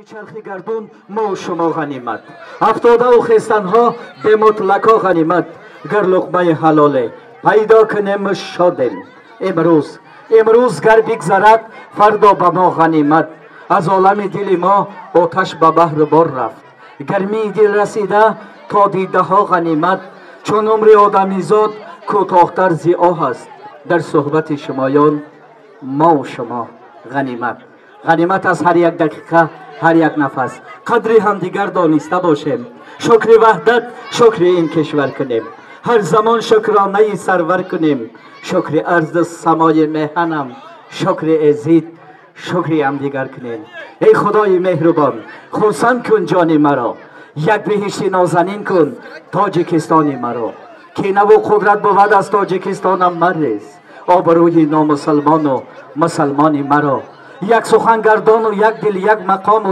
چرخی گردون ما و شما غنیمت افتاده و خستنها به مطلقا غنیمت گر لقمه حلاله پیدا کنیم شادیم امروز گر بگذرد فردا به ما غنیمت از عالم دل ما آتش به بحر بار رفت گرمی دل رسیده تا دیده ها غنیمت چون عمر آدمیزاد کوتاه‌تر ز آه است در صحبت شمایان ما و شما غنیمت از هر یک دقیقه هر یک نفس قدری هم دیگر دانسته باشیم شکر وحدت شکر این کشور کنیم هر زمان شکرانه سرور کنیم شکر عرض سمای مهنم شکر عزیز شکر هم دیگر کنیم ای خدای مهربان خرسند کن جان مرا یک بهشت نازنین کن تاجیکستان مرا کینه و قدرت بود از تاجیکستانم مریز آبروی نامسلمان و مسلمان مرا یک سخنگردان و یک دل یک مقام